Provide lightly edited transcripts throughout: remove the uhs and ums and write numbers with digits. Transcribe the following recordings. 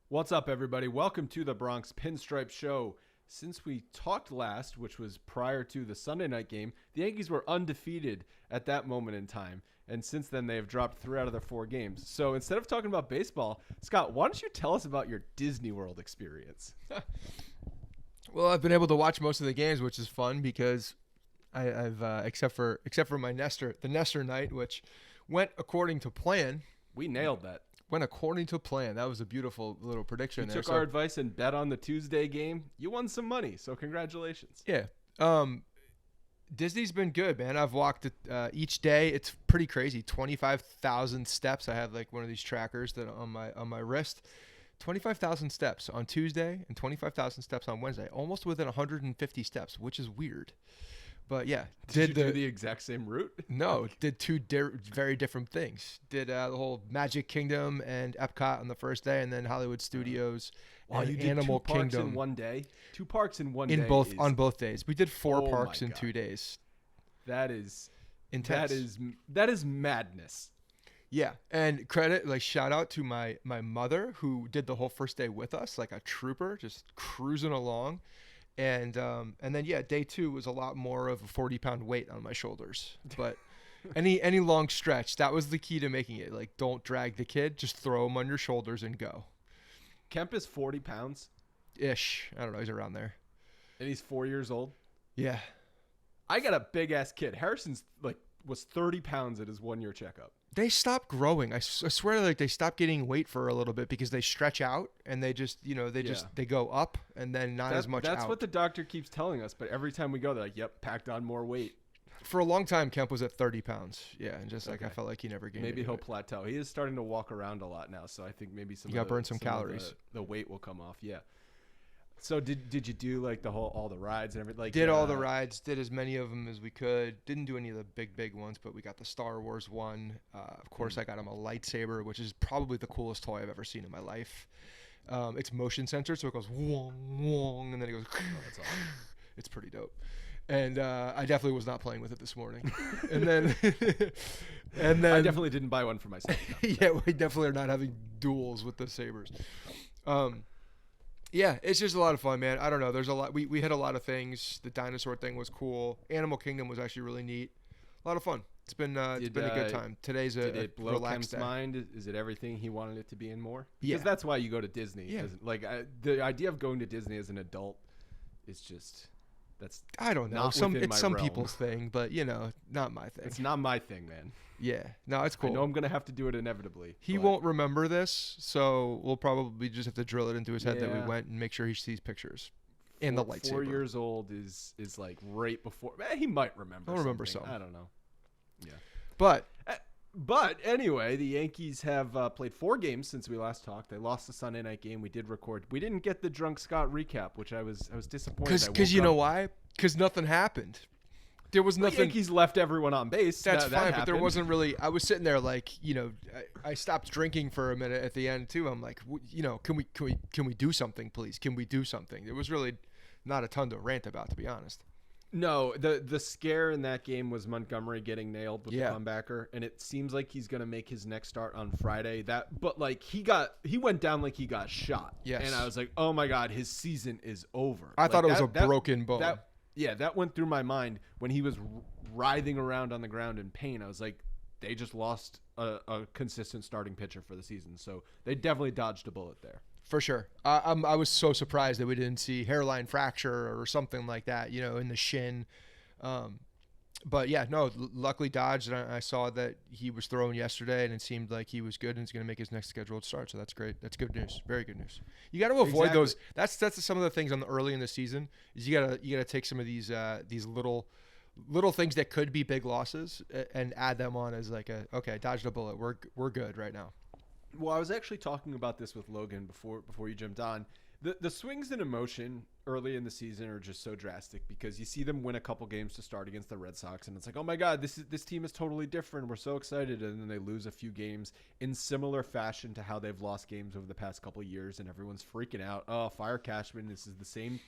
What's up, everybody? Welcome to the Bronx Pinstripes Show. Since we talked last, which was prior to the Sunday night game, the Yankees were undefeated at that moment in time. And since then, they have dropped 3 out of their 4 games. So instead of talking about baseball, Scott, why don't you tell us about your Disney World experience? Well, I've been able to watch most of the games, which is fun because I've except for the Nestor night, which went according to plan. We nailed that. Went according to plan. That was a beautiful little prediction. You took our advice and bet on the Tuesday game. You won some money, so congratulations. Yeah. Disney's been good, man. I've walked each day. It's pretty crazy. 25,000 steps. I have like one of these trackers that on my wrist. 25,000 steps on Tuesday and 25,000 steps on Wednesday. Almost within 150 steps, which is weird. But yeah, did you do the exact same route? No, did 2 very different things. Did the whole Magic Kingdom and Epcot on the first day, and then Hollywood Studios and you did Animal 2 parks Kingdom in one day. 2 parks in one day. On both days. We did 4 parks in 2 days. That is intense. That is madness. Yeah, and shout out to my mother who did the whole first day with us, like a trooper, just cruising along. And then day 2 was a lot more of a 40-pound weight on my shoulders. But any long stretch, that was the key to making it. Like, don't drag the kid, just throw him on your shoulders and go. Kemp is 40 pounds ish. I don't know. He's around there. And he's 4 years old. Yeah. I got a big ass kid. Harrison's was 30 pounds at his 1-year checkup. They stopped growing. I swear, they stopped getting weight for a little bit because they stretch out and they just, they go up and then not as much out. That's what the doctor keeps telling us. But every time we go, they're like, yep, packed on more weight. For a long time, Kemp was at 30 pounds. Yeah, and just I felt like he never gained. Maybe he'll plateau. He is starting to walk around a lot now, so I think maybe you got to burn some calories. The weight will come off. Yeah. So did you do all the rides and everything? Did all the rides. Did as many of them as we could. Didn't do any of the big ones, but we got the Star Wars one. Of course, I got him a lightsaber, which is probably the coolest toy I've ever seen in my life. It's motion censored, so it goes wong wong, and then it goes. Oh, that's awesome. It's pretty dope. And I definitely was not playing with it this morning. and then I definitely didn't buy one for myself. No. Yeah, we definitely are not having duels with the sabers. Yeah, it's just a lot of fun, man. I don't know. There's a lot. We hit a lot of things. The dinosaur thing was cool. Animal Kingdom was actually really neat. A lot of fun. It's been a good time. Today's did it blow relaxed Kemp's mind? Is it everything he wanted it to be and more? Yeah. Because that's why you go to Disney. Yeah. The idea of going to Disney as an adult is just I don't know. It's some people's thing, but not my thing. It's not my thing, man. Yeah. No, it's cool. I know I'm gonna have to do it inevitably. He won't remember this, so we'll probably just have to drill it into his head that we went and make sure he sees pictures. And the lightsaber. 4 years old is like right before. He might remember. I'll remember some. I don't know. Yeah. But anyway, the Yankees have played 4 games since we last talked. They lost the Sunday night game. We did record. We didn't get the Drunk Scott recap, which I was disappointed. Because you know why? Because nothing happened. There was nothing. The Yankees left everyone on base. That's fine, but there wasn't really. I was sitting there I stopped drinking for a minute at the end too. I'm like, can we do something, please? Can we do something? There was really not a ton to rant about, to be honest. No, the scare in that game was Montgomery getting nailed with the comebacker, and it seems like he's gonna make his next start on Friday. But he went down like he got shot. Yes. And I was like, oh my god, his season is over. I thought it was a broken bone. That went through my mind when he was writhing around on the ground in pain. I was like, they just lost a consistent starting pitcher for the season, so they definitely dodged a bullet there. For sure. I was so surprised that we didn't see hairline fracture or something like that, in the shin. But yeah, no, luckily dodged. And I saw that he was thrown yesterday, and it seemed like he was good, and he's going to make his next scheduled start. So that's great. That's good news. Very good news. You got to avoid those. That's some of the things on the early in the season. Is you gotta take some of these little things that could be big losses and add them on as okay, dodged a bullet. We're good right now. Well, I was actually talking about this with Logan before you jumped on. The swings in emotion early in the season are just so drastic because you see them win a couple games to start against the Red Sox, and it's like, oh my God, this team is totally different. We're so excited, and then they lose a few games in similar fashion to how they've lost games over the past couple of years, and everyone's freaking out. Oh, fire Cashman. This is the same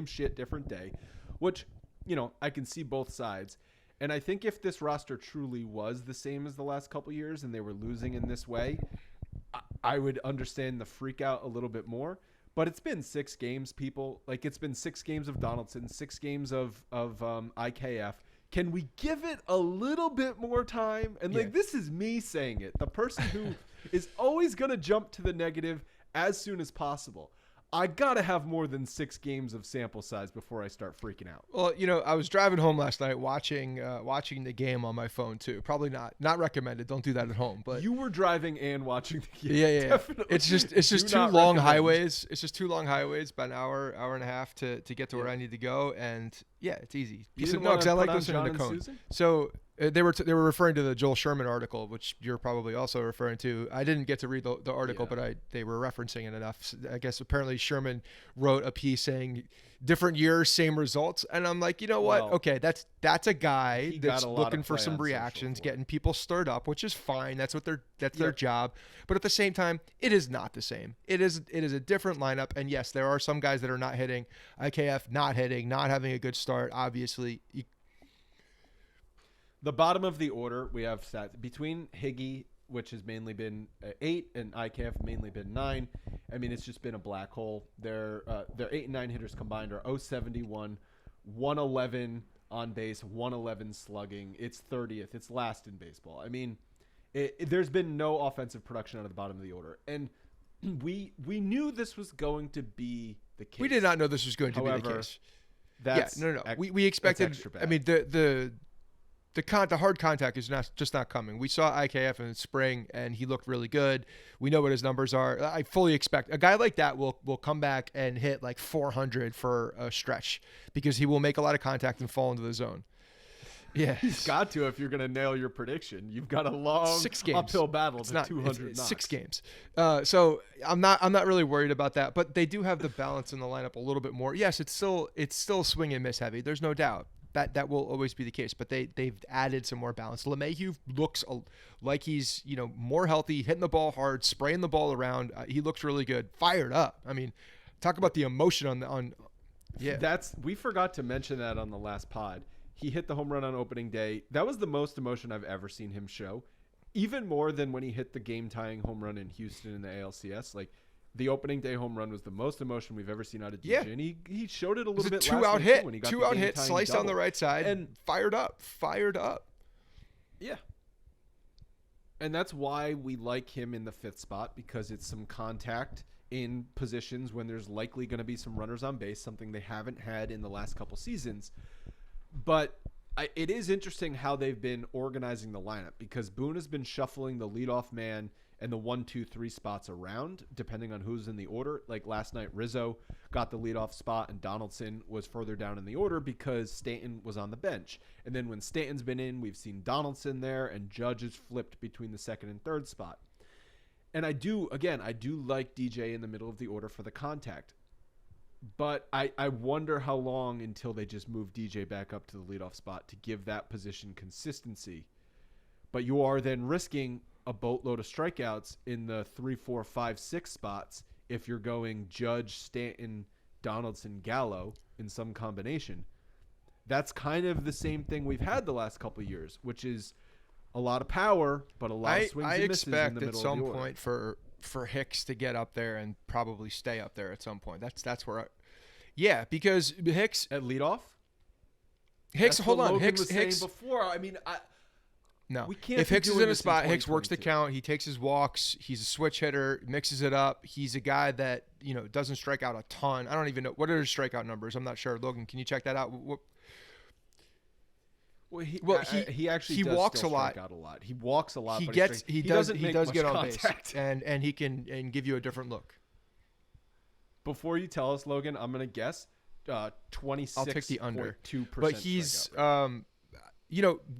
shit, different day, which I can see both sides. And I think if this roster truly was the same as the last couple of years and they were losing in this way, I would understand the freak out a little bit more. But it's been 6 games, people. Like, it's been 6 games of Donaldson, 6 games of IKF. Can we give it a little bit more time? And, like, this is me saying it. The person who is always going to jump to the negative as soon as possible. I got to have more than 6 games of sample size before I start freaking out. Well, I was driving home last night watching the game on my phone too. Probably not recommended. Don't do that at home. But you were driving and watching the game. Yeah. Definitely. It's just 2 long highways. It's just 2 long highways, about an hour and a half to get to where I need to go. And yeah, it's easy. Because I like listening to Cone. So they were referring to the Joel Sherman article, which you're probably also referring to. I didn't get to read the article, but they were referencing it enough. I guess apparently Sherman wrote a piece saying different years, same results, and I'm like, you know what? Well, okay, that's a guy that's looking for some on reactions, getting people stirred up, which is fine. That's their job. But at the same time, it is not the same. It is a different lineup, and yes, there are some guys that are not hitting. IKF not hitting, not having a good start. Obviously. The bottom of the order, we have stats between Higgy, which has mainly been 8, and IKF mainly been 9. I mean, it's just been a black hole. Their 8 and 9 hitters combined are 071, 111 on base, 111 slugging. It's 30th. It's last in baseball. I mean, there's been no offensive production out of the bottom of the order, and we knew this was going to be the case. We did not know this was going to be the case. No. We expected. I mean, the hard contact is not coming. We saw IKF in the spring, and he looked really good. We know what his numbers are. I fully expect a guy like that will come back and hit like 400 for a stretch because he will make a lot of contact and fall into the zone. Yeah, he's got to if you're going to nail your prediction. You've got a long 6 games. Uphill battle to 200 it's knocks. 6 games. So I'm not really worried about that. But they do have the balance in the lineup a little bit more. Yes, it's still swing and miss heavy. There's no doubt. That will always be the case, but they've added some more balance. LeMahieu looks like he's more healthy, hitting the ball hard, spraying the ball around. He looks really good, fired up. I mean, talk about the emotion on. Yeah, we forgot to mention that on the last pod. He hit the home run on opening day. That was the most emotion I've ever seen him show, even more than when he hit the game-tying home run in Houston in the ALCS. Like, the opening day home run was the most emotion we've ever seen out of DJ. Yeah. And he showed it a little bit last night when he got the two-out hit, sliced on the right side, and fired up. Yeah. And that's why we like him in the 5th spot, because it's some contact in positions when there's likely going to be some runners on base, something they haven't had in the last couple seasons. But it is interesting how they've been organizing the lineup, because Boone has been shuffling the leadoff man and the 1, 2, 3 spots around, depending on who's in the order. Like last night, Rizzo got the leadoff spot, and Donaldson was further down in the order because Stanton was on the bench. And then when Stanton's been in, we've seen Donaldson there, and Judge is flipped between the 2nd and 3rd spot. And I do like DJ in the middle of the order for the contact. But I wonder how long until they just move DJ back up to the leadoff spot to give that position consistency. But you are then risking a boatload of strikeouts in the 3, 4, 5, 6 spots if you're going Judge, Stanton, Donaldson, Gallo in some combination. That's kind of the same thing we've had the last couple of years, which is a lot of power, but a lot of swings and misses in the middle of the order. I expect at some point for Hicks to get up there and probably stay up there at some point. That's where because Hicks at leadoff. Hicks, hold on. Logan Hicks was saying before. I mean, no. We can't. If Hicks is in a spot, Hicks works the count. He takes his walks. He's a switch hitter. Mixes it up. He's a guy that doesn't strike out a ton. I don't even know what are his strikeout numbers. I'm not sure. Logan, can you check that out? He actually walks a lot. Out a lot. He walks a lot. He does get on base, and he can give you a different look. Before you tell us, Logan, I'm gonna guess 26. I'll take the under 2%. But he's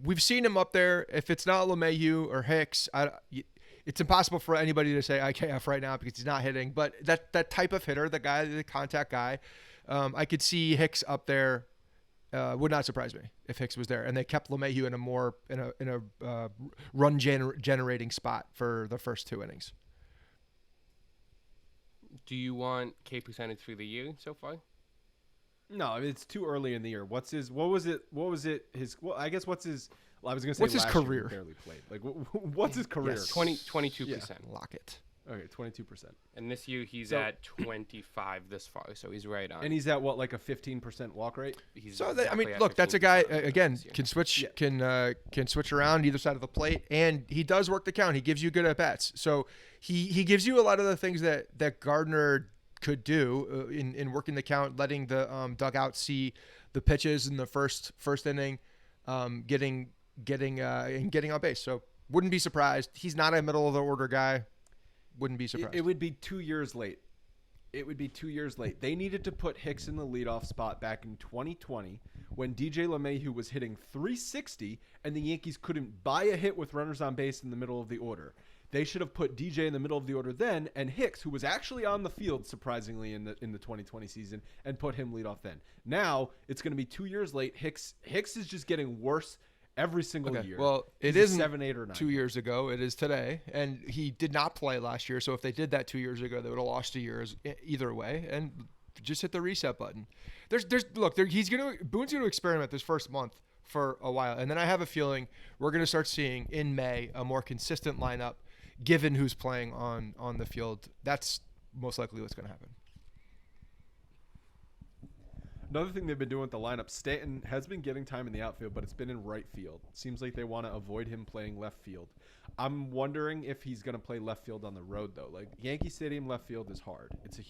we've seen him up there. If it's not LeMahieu or Hicks, it's impossible for anybody to say IKF right now because he's not hitting. But that type of hitter, the contact guy, I could see Hicks up there. Would not surprise me if Hicks was there, and they kept LeMahieu in a run generating spot for the first 2 innings. Do you want K percentage for the year so far? No, it's too early in the year. What was it? I guess what's his? Well, I was going to say what's his career? Barely played. Like what's his career? Yes. 22%. Lock it. Okay, 22%. And this year he's So- at 25 this far, so he's right on. And he's at what, like a 15% walk rate? He's So exactly at look, that's a guy 15% again this year. can switch around either side of the plate, and he does work the count. He gives you good at bats. So he gives you a lot of the things that Gardner could do in working the count, letting the dugout see the pitches in the first inning, getting on base. So wouldn't be surprised. He's not a middle of the order guy. Wouldn't be surprised. It would be 2 years late. It would be 2 years late. They needed to put Hicks in the leadoff spot back in 2020 when DJ LeMahieu was hitting 360 and the Yankees couldn't buy a hit with runners on base in the middle of the order. They should have put DJ in the middle of the order then, and Hicks, who was actually on the field surprisingly in the 2020 season, and put him leadoff then. Now it's going to be 2 years late. Hicks is just getting worse every single year. Well, it He's a isn't 7, 8, or 9. 2 years ago. It is today, and he did not play last year. So if they did that 2 years ago, they would have lost 2 years either way. And just hit the reset button. Boone's going to experiment this first month for a while, and then I have a feeling we're going to start seeing in May a more consistent lineup, given who's playing on the field. That's most likely what's going to happen. Another thing they've been doing with the lineup, Stanton has been getting time in the outfield, but it's been in right field. Seems like they want to avoid him playing left field. I'm wondering if he's going to play left field on the road, though. Like, Yankee Stadium left field is hard. It's a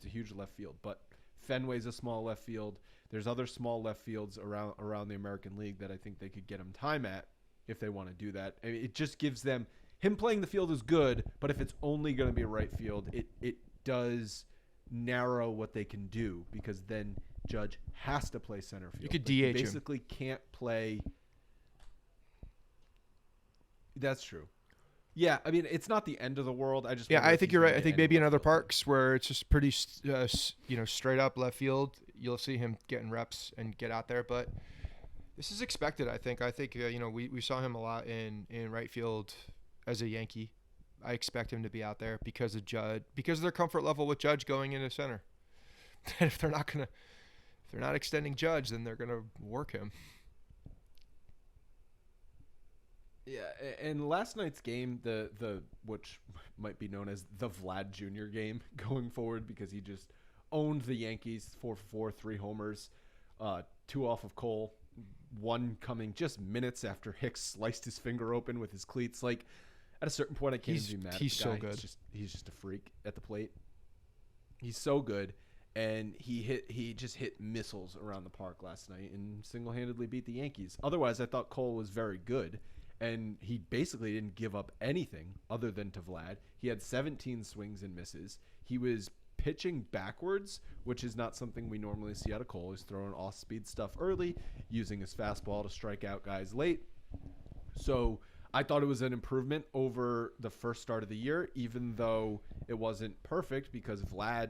huge left field, but Fenway's a small left field. There's other small left fields around the American League that I think they could get him time at if they want to do that. I mean, it just gives them him playing the field is good, but if it's only going to be a right field, it does narrow what they can do, because then Judge has to play center field. You could Like, you DH him. basically can't play. That's true. Yeah, I mean, it's not the end of the world. I Yeah, wonder I if think he's you're gonna right. I get think any maybe in left other field. parks where it's just pretty, straight up left field, you'll see him getting reps and get out there. But this is expected, I think. We saw him a lot in right field as a Yankee. I expect him to be out there because of their comfort level with Judge going into center. And if they're not extending Judge, then they're gonna work him. Yeah, and last night's game, the which might be known as the Vlad Jr. game going forward, because he just owned the Yankees 4-for-4, 3 homers, 2 off of Cole, 1 coming just minutes after Hicks sliced his finger open with his cleats. Like, at a certain point, I can't even be mad at the he's so guy. good. He's just a freak at the plate. He's so good, and he just hit missiles around the park last night and single-handedly beat the Yankees. Otherwise, I thought Cole was very good. And he basically didn't give up anything other than to Vlad. He had 17 swings and misses. He was pitching backwards, which is not something we normally see out of Cole. He's throwing off-speed stuff early, using his fastball to strike out guys late. So I thought it was an improvement over the first start of the year, even though it wasn't perfect because Vlad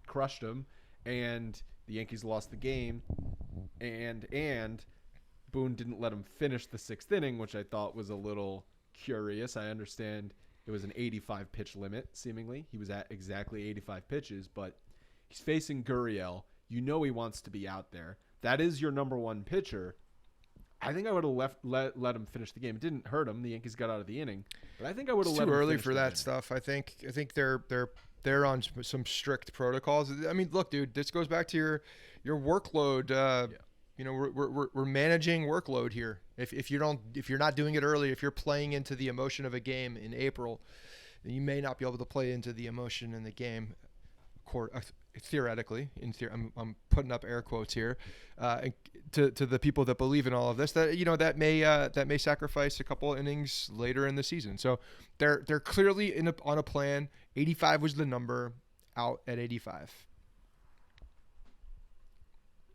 crushed him and the Yankees lost the game. And Boone didn't let him finish the 6th inning, which I thought was a little curious. I understand it was an 85 pitch limit, seemingly. He was at exactly 85 pitches, but he's facing Gurriel. You know he wants to be out there. That is your number 1 pitcher. I think I would have let him finish the game. It didn't hurt him. The Yankees got out of the inning, but I think I would have let him Too early finish for the that game. stuff. I think they're on some strict protocols. I mean, look, dude, this goes back to your workload. We're managing workload here. If you're not doing it early, if you're playing into the emotion of a game in April, then you may not be able to play into the emotion in the game. Theoretically, I'm putting up air quotes here, to the people that believe in all of this, that may sacrifice a couple innings later in the season. So they're clearly on a plan. 85 was the number, out at 85.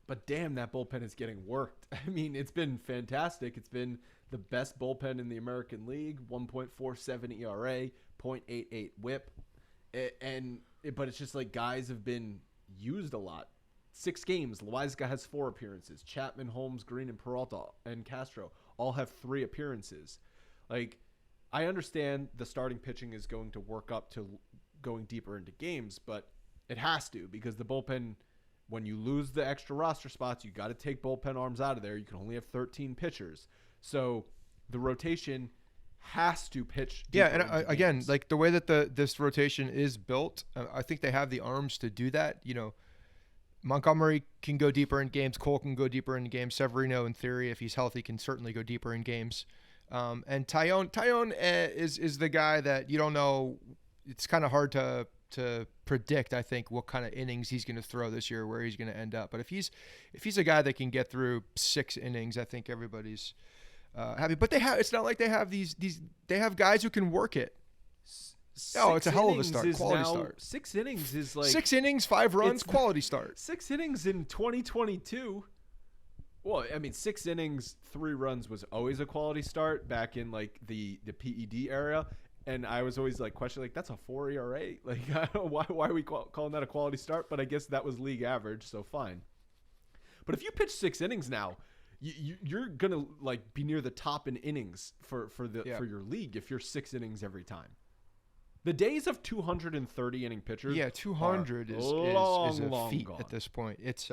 But damn, that bullpen is getting worked. I mean, it's been fantastic. It's been the best bullpen in the American League. 1.47 ERA, 0.88 WHIP, but it's just like guys have been used a lot. 6 games. Loaiza has 4 appearances. Chapman, Holmes, Green, and Peralta and Castro all have 3 appearances. Like, I understand the starting pitching is going to work up to going deeper into games, but it has to, because the bullpen. When you lose the extra roster spots, you got to take bullpen arms out of there. You can only have 13 pitchers. So the rotation has to pitch. Yeah, deeper and into again, games. like the way that this rotation is built, I think they have the arms to do that. Montgomery can go deeper in games. Cole can go deeper in games. Severino, in theory, if he's healthy, can certainly go deeper in games. And Taillon is the guy that you don't know. It's kind of hard to predict, I think, what kind of innings he's going to throw this year, where he's going to end up. But if he's a guy that can get through 6 innings, I think everybody's happy. But it's not like they have they have guys who can work it. It's a hell of a start. Quality start. 6 innings is like 6 innings, 5 runs, quality start. 6 innings in 2022. Well, I mean, 6 innings, 3 runs was always a quality start back in like the PED era. And I was always like questioning, like, that's a 4 ERA. Like, I don't know why are we calling that a quality start? But I guess that was league average, so fine. But if you pitch 6 innings now, you're gonna like be near the top in innings for your league if you're 6 innings every time. The days of 230 inning pitchers, 200 is a feat gone at this point. It's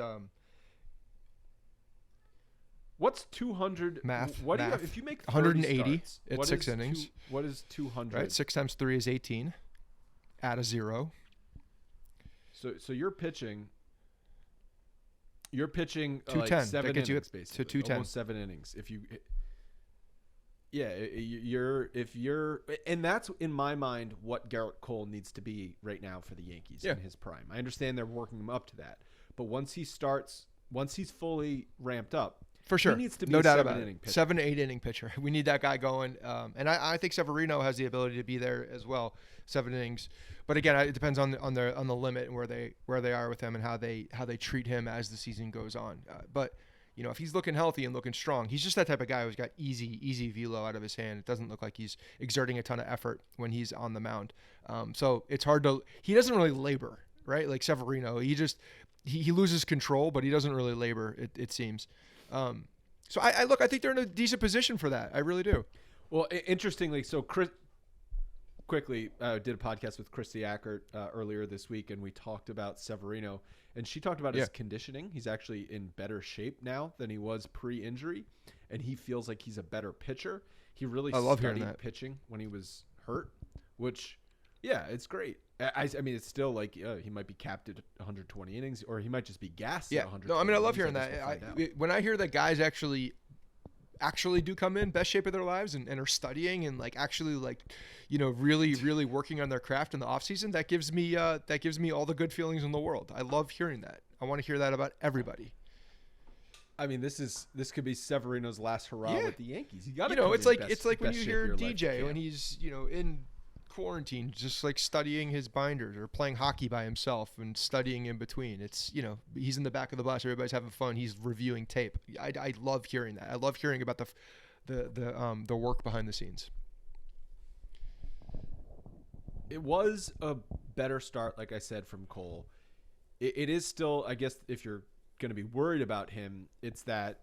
what's 200 math? What do you if you make 180 starts, at 6 innings? What is 200? Right, 6 times 3 is 18. Add a 0. So you're pitching. You're pitching 210. like 7 that gets innings, you basically. to 210. Almost 7 innings. If you're, and that's in my mind what Garrett Cole needs to be right now for the Yankees in his prime. I understand they're working him up to that, but once he's fully ramped up, for sure, he needs to be no a doubt 7 about inning it. pitcher. 7 to 8 inning pitcher. We need that guy going, and I think Severino has the ability to be there as well. 7 innings, but again, it depends on the limit and where they are with him and how they treat him as the season goes on. But if he's looking healthy and looking strong, he's just that type of guy who's got easy velo out of his hand. It doesn't look like he's exerting a ton of effort when he's on the mound. So it's hard to. He doesn't really labor, right? Like Severino, he loses control, but he doesn't really labor. It seems. So I think they're in a decent position for that. I really do. Well, interestingly, so Chris quickly did a podcast with Christy Ackert earlier this week, and we talked about Severino, and she talked about his conditioning. He's actually in better shape now than he was pre-injury, and he feels like he's a better pitcher. He really studied pitching when he was hurt, which, it's great. I mean, it's still like he might be capped at 120 innings, or he might just be gassed at 120 No, I mean, I love innings. hearing that. When I hear that guys actually do come in best shape of their lives and are studying and like actually like really working on their craft in the off season, that gives me all the good feelings in the world. I love hearing that. I want to hear that about everybody. I mean, this could be Severino's last hurrah with the Yankees. You got it's like when you hear DJ when he's in quarantine, just like studying his binders or playing hockey by himself and studying in between. It's he's in the back of the bus, everybody's having fun, he's reviewing tape. I love hearing that. I love hearing about the work behind the scenes. It was a better start, like I said, from Cole. It is still, I guess, if you're going to be worried about him, it's that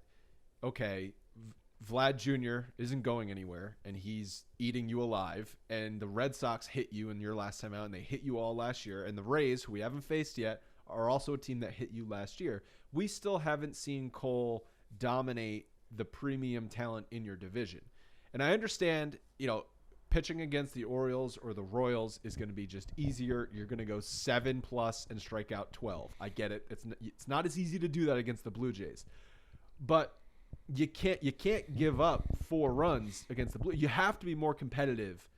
Vlad Jr. isn't going anywhere, and he's eating you alive, and the Red Sox hit you in your last time out, and they hit you all last year, and the Rays, who we haven't faced yet, are also a team that hit you last year. We still haven't seen Cole dominate the premium talent in your division. And I understand, pitching against the Orioles or the Royals is going to be just easier. You're going to go 7+ and strike out 12. I get it. It's not as easy to do that against the Blue Jays. But you can't give up 4 runs against the Blue. You have to be more competitive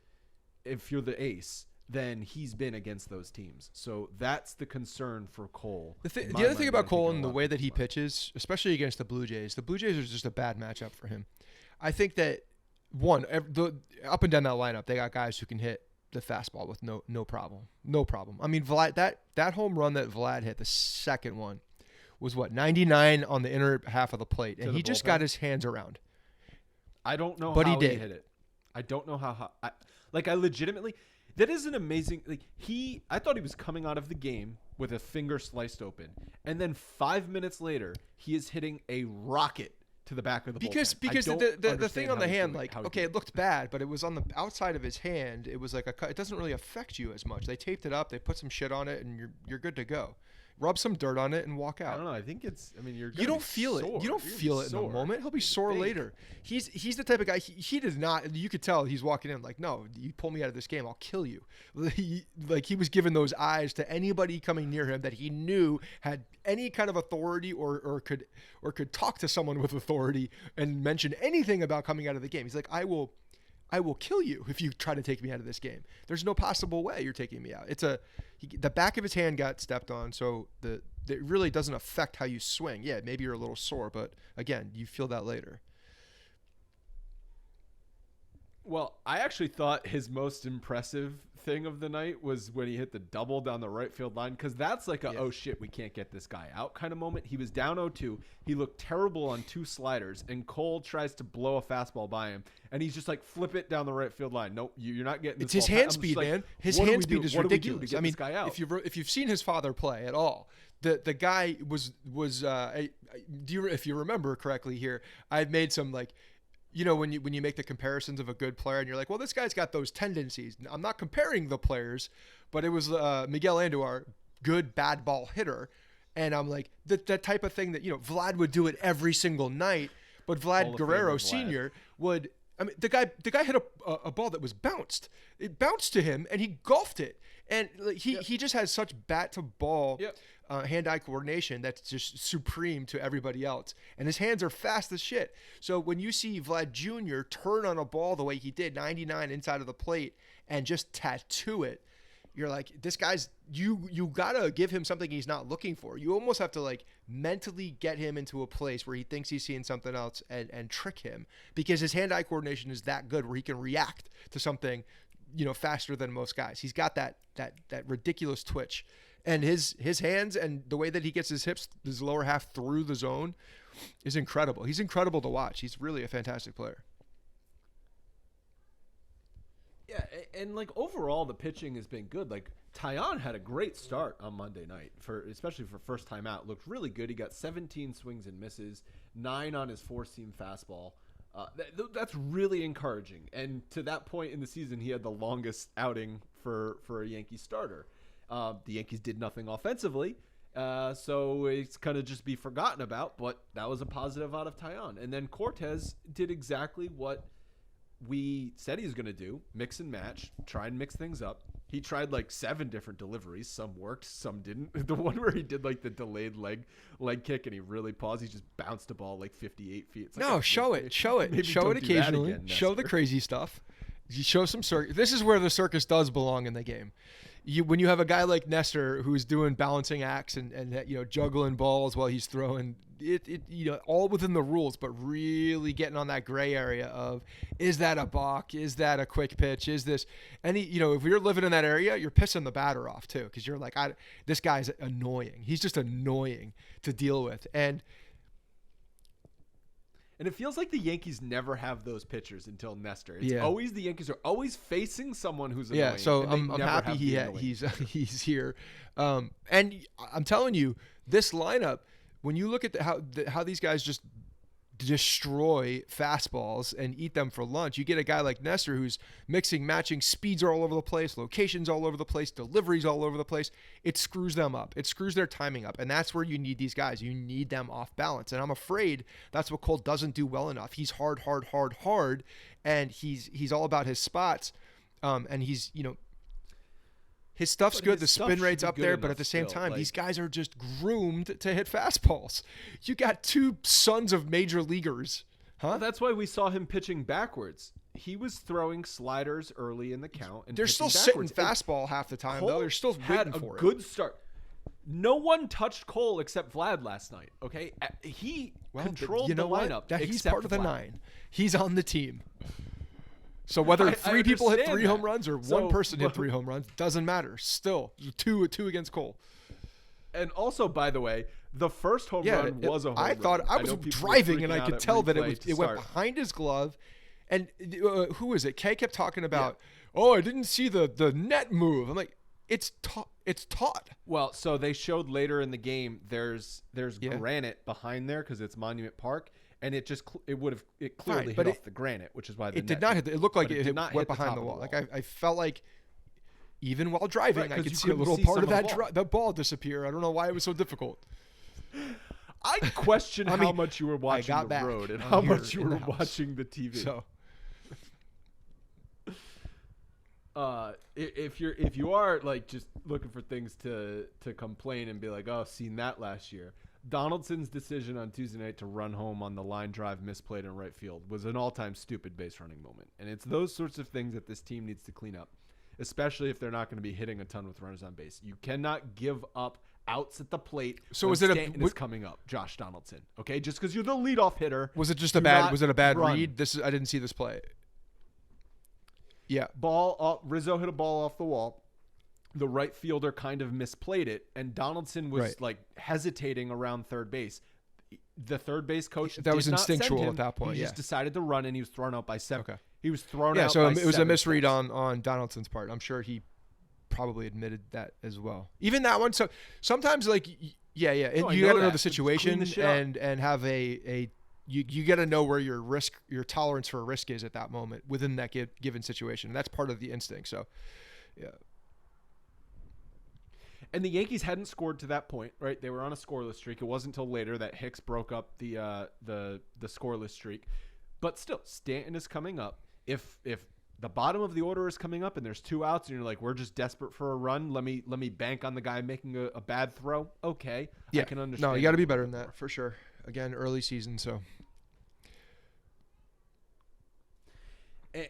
if you're the ace than he's been against those teams. So that's the concern for Cole. The other thing about Cole and the way that he pitches, especially against the Blue Jays are just a bad matchup for him. I think that up and down that lineup, they got guys who can hit the fastball with no problem. I mean, Vlad, that home run that Vlad hit, the second one, was 99 on the inner half of the plate, and he just got his hands around. I don't know how he hit it. I don't know how. I legitimately, that is an amazing. I thought he was coming out of the game with a finger sliced open, and then 5 minutes later, he is hitting a rocket to the back of the because the thing on the hand, it looked bad, but it was on the outside of his hand. It was like it doesn't really affect you as much. They taped it up, they put some shit on it, and you're good to go. rub some dirt on it and walk I out. don't know. I think it's. I mean, You don't feel it. You don't feel it in the moment. He'll be sore later. He's the type of guy. He did not. You could tell he's walking in like, no, you pull me out of this game, I'll kill you. He was giving those eyes to anybody coming near him that he knew had any kind of authority or could talk to someone with authority and mention anything about coming out of the game. He's like, I will kill you if you try to take me out of this game. There's no possible way you're taking me out. The back of his hand got stepped on, so it really doesn't affect how you swing. Yeah, maybe you're a little sore, but again, you feel that later. Well, I actually thought his most impressive thing of the night was when he hit the double down the right field line, because that's like oh shit, we can't get this guy out kind of moment. He was down 0-2. He looked terrible on 2 sliders, and Cole tries to blow a fastball by him, and he's just like, flip it down the right field line. Nope, you're not getting this. It's his hand speed, man. His hand speed is ridiculous. I mean, guy out? If you've seen his father play at all, the guy was if you remember correctly here, I've made some like, you know, when you make the comparisons of a good player and you're like, well, this guy's got those tendencies. I'm not comparing the players, but it was Miguel Andujar, good bad ball hitter. And I'm like, that type of thing that, you know, Vlad would do it every single night, but Vlad Guerrero Sr. would, I mean, the guy hit a ball that was bounced. It bounced to him and he golfed it. And he just has such bat to ball hand-eye coordination that's just supreme to everybody else. And his hands are fast as shit. So when you see Vlad Jr. turn on a ball the way he did, 99 inside of the plate, and just tattoo it, you're like, this guy's, you gotta give him something he's not looking for. You almost have to like mentally get him into a place where he thinks he's seeing something else and trick him, because his hand-eye coordination is that good where he can react to something, you know, faster than most guys. He's got that ridiculous twitch, and his hands and the way that he gets his hips, his lower half through the zone is incredible. He's incredible to watch. He's really a fantastic player. Yeah, and like overall the pitching has been good. Like Taillon had a great start on Monday night, especially for first time out. Looked really good. He got 17 swings and misses, 9 on his 4-seam fastball. That's really encouraging. And to that point in the season, he had the longest outing for a Yankee starter. The Yankees did nothing offensively, so it's kind of just be forgotten about. But that was a positive out of Taillon. And then Cortez did exactly what we said he was going to do: mix and match, try and mix things up. He tried like 7 different deliveries. Some worked, some didn't. The one where he did like the delayed leg kick and he really paused, he just bounced the ball like 58 feet. It's like, no, show it occasionally. Again, show the crazy stuff. You show some circus. This is where the circus does belong in the game. When you have a guy like Nestor who's doing balancing acts and you know, juggling balls while he's throwing it, you know, all within the rules, but really getting on that gray area of, is that a balk? Is that a quick pitch? Is this any, you know, if you're living in that area, you're pissing the batter off too, because you're like, this guy's annoying. He's just annoying to deal with. And it feels like the Yankees never have those pitchers until Nestor. It's always the Yankees are always facing someone who's annoying. Yeah, so I'm happy he's here. And I'm telling you, this lineup, when you look at how these guys just destroy fastballs and eat them for lunch, you get a guy like Nestor who's mixing, matching, speeds are all over the place, locations all over the place, deliveries all over the place. It screws them up. It screws their timing up. And that's where you need these guys. You need them off balance. And I'm afraid that's what Cole doesn't do well enough. He's hard, and he's all about his spots. And he's, you know, his stuff's good. The spin rate's up there, but at the same time, these guys are just groomed to hit fastballs. You got 2 sons of major leaguers, huh? Well, that's why we saw him pitching backwards. He was throwing sliders early in the count, and they're still sitting fastball half the time, though. They're still waiting for it. Good start. No one touched Cole except Vlad last night. Okay, he controlled the lineup. He's part of the 9. He's on the team. So whether 3 people hit 3 home runs or 1 person hit 3 home runs, doesn't matter. Still, 2 against Cole. And also, by the way, the first home run was a home run. I thought I was driving and I could tell that it went behind his glove. And who was it? Kay kept talking about, I didn't see the net move. I'm like, it's taught. Well, so they showed later in the game there's granite behind there because it's Monument Park. And it clearly hit off the granite, which is why it did not hit. It looked like it went behind the wall. Like I felt like, even while driving, Right, I 'cause could you see a couldn't little see part some of of the that ball. that ball disappear. I don't know why it was so difficult. I question I how mean, much you were watching got the back. road and I'm how here much you in were the house. watching the TV. So If you are like just looking for things to complain and be like, oh, seen that last year, Donaldson's decision on Tuesday night to run home on the line drive misplayed in right field was an all-time stupid base running moment. And it's those sorts of things that this team needs to clean up, especially if they're not going to be hitting a ton with runners on base. You cannot give up outs at the plate. So when was it Stanton is coming up, Josh Donaldson? Okay, just because you're the leadoff hitter. was it just do a bad? not Was it a bad run. read? I didn't see this play. Yeah. Rizzo hit a ball off the wall. The right fielder kind of misplayed it, and Donaldson was like hesitating around third base. The third base coach That was did not send instinctual him. at that point. He just decided to run, and he was thrown out by 7. Okay. He was thrown Yeah, out. so by it was a 7 misread steps. on Donaldson's part. I'm sure he probably admitted that as well. Even that one. So sometimes, like, No, I you know got to know that. the situation Clean the shit up. and have you got to know where your tolerance for risk is at that moment within that given situation. And that's part of the instinct. So, yeah. And the Yankees hadn't scored to that point, right? They were on a scoreless streak. It wasn't until later that Hicks broke up the scoreless streak. But still, Stanton is coming up. If the bottom of the order is coming up and there's 2 outs and you're like, we're just desperate for a run, let me bank on the guy making a bad throw. Okay, Yeah. I can understand. No, you got to be better than that for sure. Again, early season, so.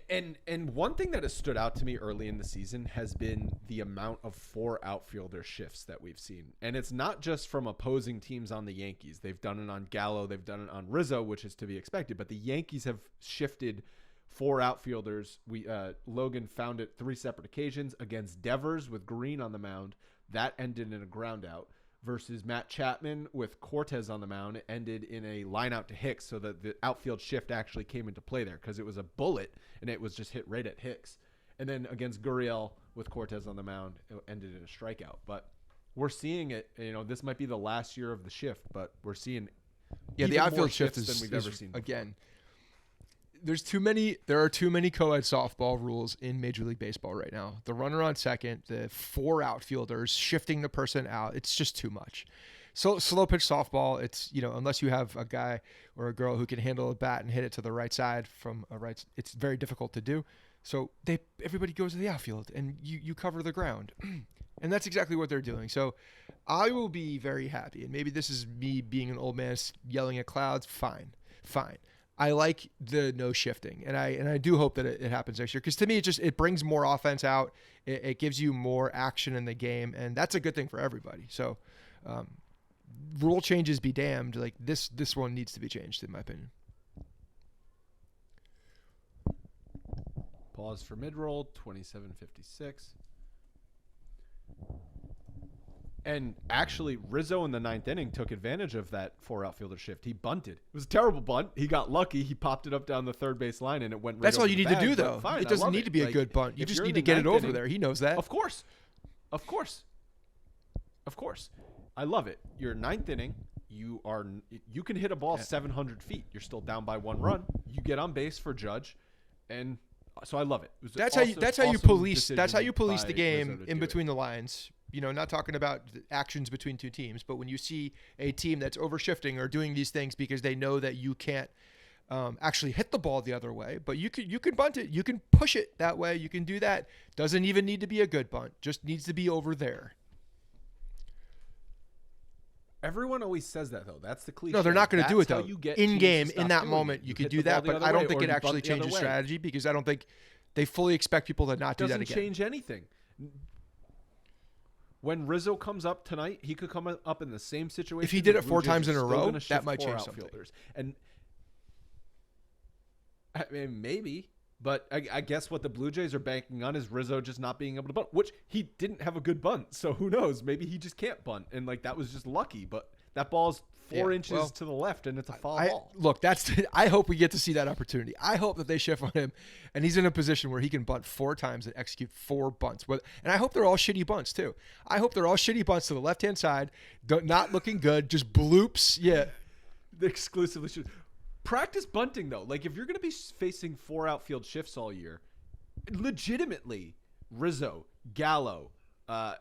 And one thing that has stood out to me early in the season has been the amount of 4 outfielder shifts that we've seen. And it's not just from opposing teams on the Yankees. They've done it on Gallo. They've done it on Rizzo, which is to be expected. But the Yankees have shifted 4 outfielders. Logan found it 3 separate occasions against Devers with Green on the mound. That ended in a ground out. Versus Matt Chapman with Cortez on the mound. It ended in a line out to Hicks, so that the outfield shift actually came into play there because it was a bullet and it was just hit right at Hicks. And then against Gurriel with Cortez on the mound, it ended in a strikeout. But we're seeing it. This might be the last year of the shift, but we're seeing Yeah, the even more outfield shift shifts is, than we've ever seen before. again. There are too many co-ed softball rules in Major League Baseball right now. The runner on second, the 4 outfielders shifting the person out. It's just too much. So slow pitch softball, it's, unless you have a guy or a girl who can handle a bat and hit it to the right side from a right, it's very difficult to do. So everybody goes to the outfield and you cover the ground. And that's exactly what they're doing. So I will be very happy. And maybe this is me being an old man yelling at clouds. Fine. I like the no shifting, and I do hope that it happens next year, because to me it brings more offense out. It gives you more action in the game, and that's a good thing for everybody. So rule changes be damned. Like this one needs to be changed, in my opinion. Pause for mid-roll, 27:56. And actually, Rizzo in the 9th inning took advantage of that 4 outfielder shift. He bunted. It was a terrible bunt. He got lucky. He popped it up down the third base line, and it went right That's over all you the need to bag, do, but though. fine, It I doesn't love need to be a Like, good bunt. You if just you're need in to the get it 9th over inning- there. He knows that. Of course. I love it. You're 9th inning. You can hit a ball 700 feet. You're still down by 1 run. You get on base for Judge, and so I love it. That's how you police the game in between the lines. Not talking about the actions between 2 teams, but when you see a team that's overshifting or doing these things because they know that you can't actually hit the ball the other way, but you can bunt it, you can push it that way, you can do that. Doesn't even need to be a good bunt, just needs to be over there. Everyone always says that, though. That's the cliche. No, they're not going to do it, though. In game, in that doing moment, it. you could hit do the ball that, the but other I don't way, think or it you actually bunt the other changes way. strategy, because I don't think they fully expect people to not do that Doesn't again. change anything. When Rizzo comes up tonight, he could come up in the same situation. If he did The it Blue 4 Jays times are in a still row, gonna shift that might 4 change something. outfielders. And I mean, maybe, but I guess what the Blue Jays are banking on is Rizzo just not being able to bunt, which he didn't have a good bunt. So who knows? Maybe he just can't bunt, and that was just lucky. But that ball's 4 inches to the left, and it's a foul ball. Look, I hope we get to see that opportunity. I hope that they shift on him, and he's in a position where he can bunt 4 times and execute 4 bunts. And I hope they're all shitty bunts too. I hope they're all shitty bunts to the left-hand side, not looking good, just bloops. Yeah. Exclusively should practice bunting, though. Like, if you're going to be facing 4 outfield shifts all year, legitimately, Rizzo, Gallo.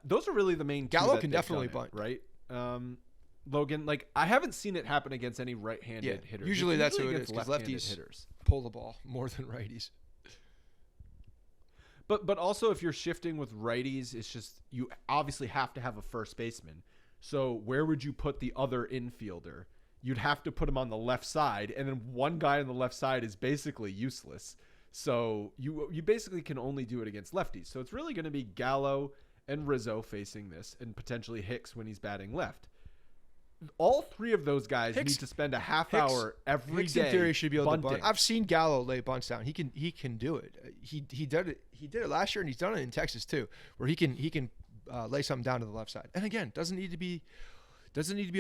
Those are really the main two Gallo that can they've definitely done it, bunt. right? Logan, like I haven't seen it happen against any right-handed hitters. Usually It's that's who it against is, 'cause left-handed lefties hitters. pull the ball more than righties. But also if you're shifting with righties, it's just you obviously have to have a first baseman. So where would you put the other infielder? You'd have to put him on the left side, and then one guy on the left side is basically useless. So you basically can only do it against lefties. So it's really going to be Gallo and Rizzo facing this, and potentially Hicks when he's batting left. All three of those guys need to spend a half hour every Hicks day. in theory should be able bunting. to bunt. I've seen Gallo lay bunts down. He can do it. He did it. He did it last year, and he's done it in Texas too, where he can lay something down to the left side. And again, doesn't need to be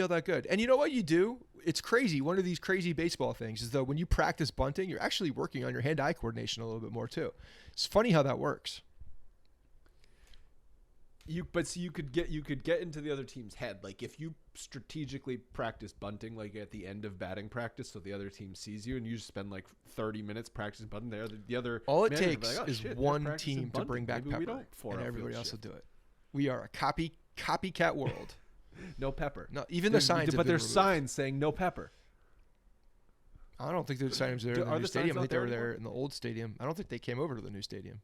all that good. And you know what you do? It's crazy. One of these crazy baseball things is though when you practice bunting, you're actually working on your hand-eye coordination a little bit more too. It's funny how that works. You could get into the other team's head. Like if you strategically practice bunting, like at the end of batting practice, so the other team sees you, and you just spend like 30 minutes practicing bunting. There, the other all it manager will be takes like, oh, is shit, one they're practicing team to bunting. bring back Maybe we Pepper, don't and everybody else will shift. do it. We are a copycat world. No Pepper. No, even the signs. But there's signs saying no Pepper. I don't think there's signs there in the Are new the stadium. signs I think not they were there there anymore? in the old stadium. I don't think they came over to the new stadium.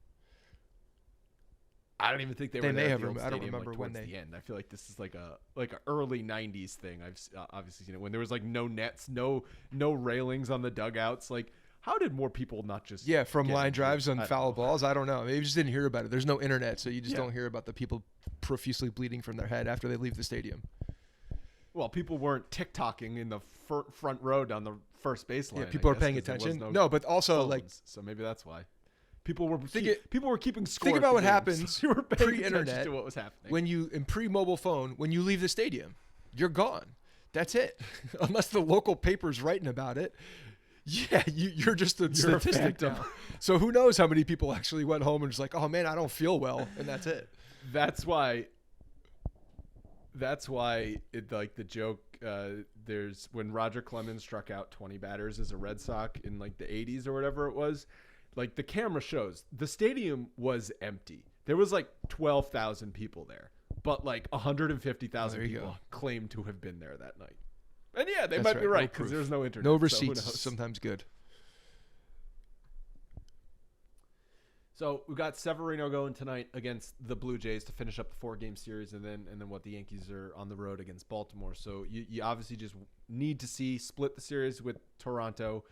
I don't even think they They were may there have at the old I don't stadium, remember like, when towards they- the end. I feel like this is like a early 90s thing. I've obviously seen it when there was like no nets, no railings on the dugouts. Like how did more people not just From get line into drives it? on I don't foul know. balls. I don't know. Maybe you just didn't hear about it. There's no internet, so you just Yeah. don't hear about the people profusely bleeding from their head after they leave the stadium. Well, people weren't TikToking in the front row down the first baseline. Yeah, I people are guess, phones. 'cause there was attention. No, but also phones, like so maybe that's why people were Think people were keeping score. think at about the what games, happens so you were paying pre-internet attention to what was happening. when you in pre-mobile phone when you leave the stadium, you're gone. That's it. Unless the local paper's writing about it. Yeah, you're just a You're a statistic phantom. now. So who knows how many people actually went home and just like, oh man, I don't feel well, and that's it. That's why it, like the joke there's when Roger Clemens struck out 20 batters as a Red Sox in like the 80s or whatever it was, like the camera shows the stadium was empty. There was like 12,000 people there, but like 150,000 Oh, there you people go. claimed to have been there that night. And yeah, they That's might be right. No right because proof. there's no internet. No so who receipts. knows? Sometimes good. So we've got Severino going tonight against the Blue Jays to finish up the 4-game series, and then what the Yankees are on the road against Baltimore. So you obviously just need to split the series with Toronto,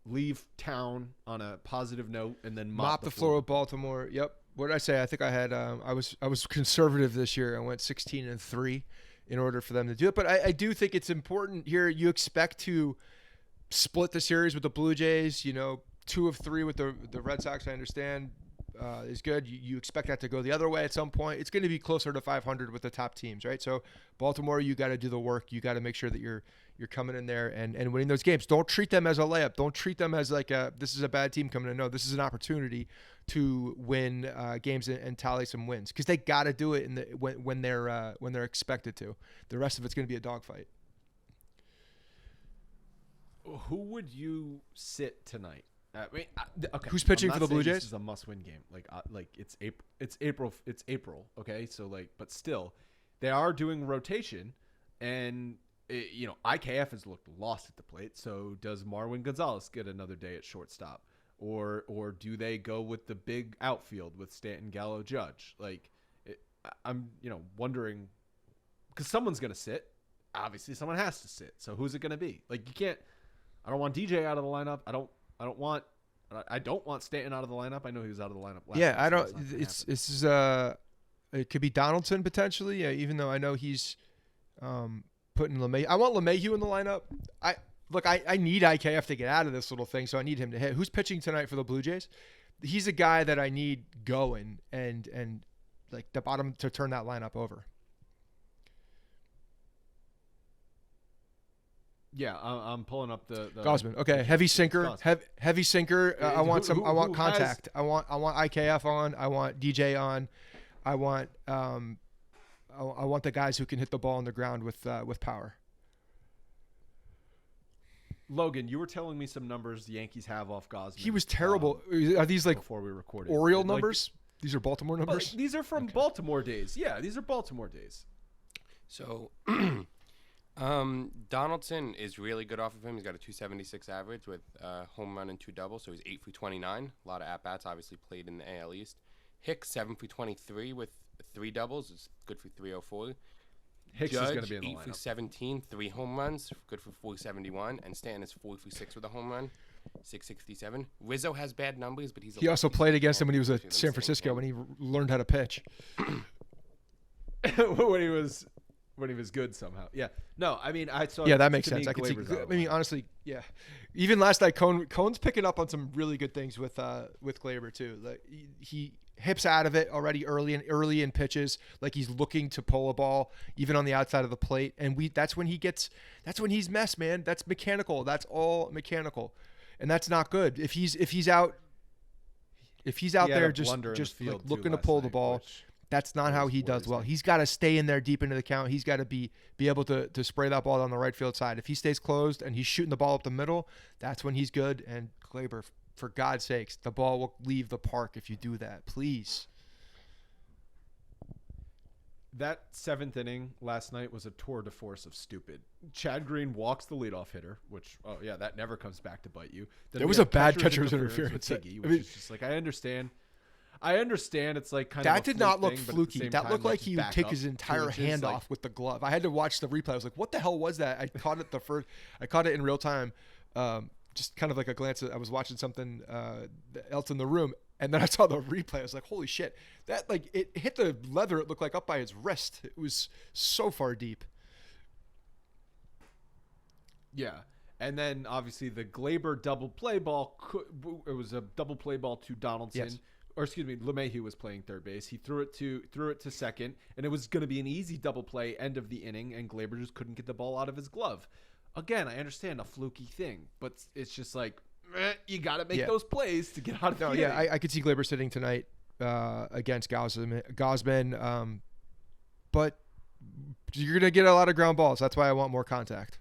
leave town on a positive note, and then Mop the floor with Baltimore. Yep. What did I say? I think I had I was conservative this year. I went 16-3 in order for them to do it. But I do think it's important here. You expect to split the series with the Blue Jays. 2 of 3 with the Red Sox. I understand. Is good. You expect that to go the other way at some point. It's going to be closer to 500 with the top teams, right? So Baltimore, you got to do the work. You got to make sure that you're coming in there and winning those games. Don't treat them as a layup. Don't treat them as like this is a bad team coming in. No, this is an opportunity to win games and tally some wins because they got to do it when they're expected to. The rest of it's going to be a dogfight. Who would you sit tonight? Okay. Who's pitching I'm for not the Blue saying Jays? This is a must-win game. Like it's April. It's April. Okay, so but still, they are doing rotation, and IKF has looked lost at the plate. So does Marwin Gonzalez get another day at shortstop, or do they go with the big outfield with Stanton, Gallo, Judge? I'm wondering because someone's gonna sit. Obviously, someone has to sit. So who's it gonna be? Like you can't. I don't want DJ out of the lineup. I don't want Stanton out of the lineup. I know he was out of the lineup last Yeah, week, I so don't. that's not gonna It's happen. this is it could be Donaldson potentially. Even though I know he's putting LeMay. I want LeMahieu in the lineup. I need IKF to get out of this little thing, so I need him to hit. Who's pitching tonight for the Blue Jays? He's a guy that I need going and like the bottom to turn that lineup over. Yeah, I'm pulling up the Gosman. Okay, heavy sinker. Gosman. Heavy sinker. I want some. I want who has- contact. I want IKF on. I want DJ on. I want I want the guys who can hit the ball on the ground with power. Logan, you were telling me some numbers the Yankees have off Gosman. He was terrible. Are these like before we recorded Oriole Like, numbers? These are Baltimore numbers? But these are from Baltimore days. Yeah, these are Baltimore days. So, Donaldson is really good off of him. He's got a 276 average with home run and 2 doubles, so he's 8 for 29. A lot of at-bats, obviously played in the AL East. Hicks, 7 for 23 with 3 doubles. Is good for 304. Hicks Judge, is going to be in the 8 lineup. for 17, 3 home runs, good for 471. And Stanton is 4 for 6 with a home run, 667. Rizzo has bad numbers, but he also played against him when he was at San Francisco when he learned how to pitch. when he was good somehow. Yeah. No, I mean, I saw. Yeah, that makes sense. I can see. I mean, honestly, yeah. Even last night, Cone's picking up on some really good things with Gleyber too. Like he hips out of it already early in pitches. Like he's looking to pull a ball even on the outside of the plate, and that's when he's messed, man. That's mechanical. That's all mechanical, and that's not good. If he's out there just like looking to pull the ball. That's not how he does well. He's got to stay in there deep into the count. He's got to be able to spray that ball down the right field side. If he stays closed and he's shooting the ball up the middle, that's when he's good. And Gleyber, for God's sakes, the ball will leave the park if you do that. Please. That 7th inning last night was a tour de force of stupid. Chad Green walks the leadoff hitter, which, that never comes back to bite you. Then there was a bad catcher's interference. Tiggy, which is just like, I understand it's like kind of that did not look thing, fluky. That looked like he would take his entire hand off with the glove. I had to watch the replay. I was like, "What the hell was that?" I caught it in real time, just kind of like a glance. I was watching something else in the room, and then I saw the replay. I was like, "Holy shit!" That like it hit the leather. It looked like up by his wrist. It was so far deep. Yeah. And then obviously the Gleyber double play ball. It was a double play ball to Donaldson. Yes. Or excuse me, LeMahieu was playing third base. He threw it to second, and it was going to be an easy double play end of the inning, and Gleyber just couldn't get the ball out of his glove. Again, I understand a fluky thing, but it's just like you got to make those plays to get out of the inning. Yeah, I could see Gleyber sitting tonight against Gausman, but you're going to get a lot of ground balls. That's why I want more contact.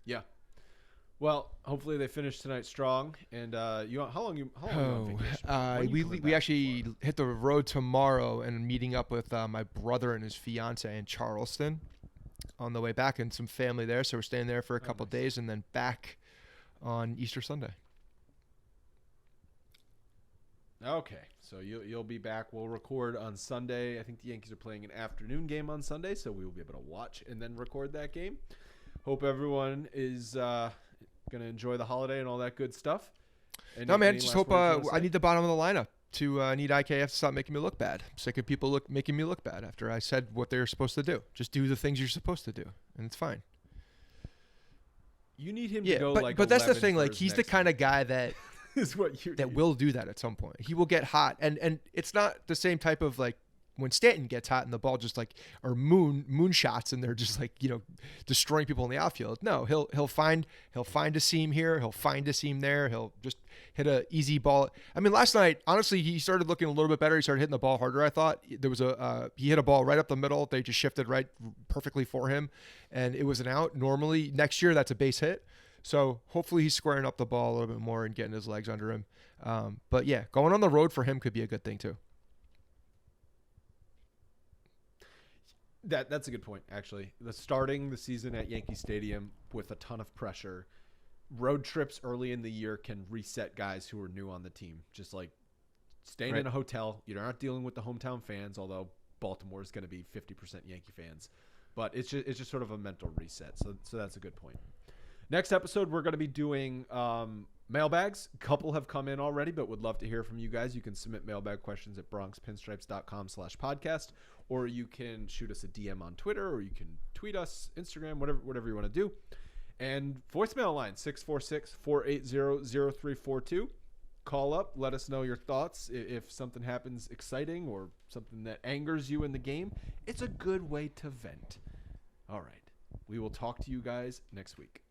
Yeah. Well, hopefully they finish tonight strong. And how long you on vacation? We actually hit the road tomorrow and meeting up with my brother and his fiance in Charleston on the way back, and some family there. So we're staying there for a couple days and then back on Easter Sunday. Okay, so you'll be back. We'll record on Sunday. I think the Yankees are playing an afternoon game on Sunday, so we will be able to watch and then record that game. Hope everyone is going to enjoy the holiday and all that good stuff. Just hope I need the bottom of the lineup to need IKF to stop making me look bad. I'm sick of people making me look bad after I said what they're supposed to do. Just do the things you're supposed to do, and it's fine. You need him to go but that's the thing. Like he's the kind of guy that is what you that will do that at some point. He will get hot, and it's not the same type of like when Stanton gets hot and the ball just like or moon shots and they're just like destroying people in the outfield. No, he'll find a seam here, he'll find a seam there, he'll just hit a easy ball. I mean, last night honestly he started looking a little bit better. He started hitting the ball harder. I thought there was he hit a ball right up the middle. They just shifted right perfectly for him, and it was an out. Normally next year that's a base hit. So hopefully he's squaring up the ball a little bit more and getting his legs under him. But yeah, going on the road for him could be a good thing too. That's a good point, actually. Starting the season at Yankee Stadium with a ton of pressure, road trips early in the year can reset guys who are new on the team. Just like staying in a hotel, you're not dealing with the hometown fans, although Baltimore is going to be 50% Yankee fans. But it's just sort of a mental reset. So that's a good point. Next episode, we're going to be doing mailbags. A couple have come in already, but would love to hear from you guys. You can submit mailbag questions at bronxpinstripes.com/podcast, or you can shoot us a DM on Twitter, or you can tweet us, Instagram, whatever you want to do. And voicemail line, 646-480-0342. Call up, let us know your thoughts. If something happens exciting or something that angers you in the game, it's a good way to vent. All right. We will talk to you guys next week.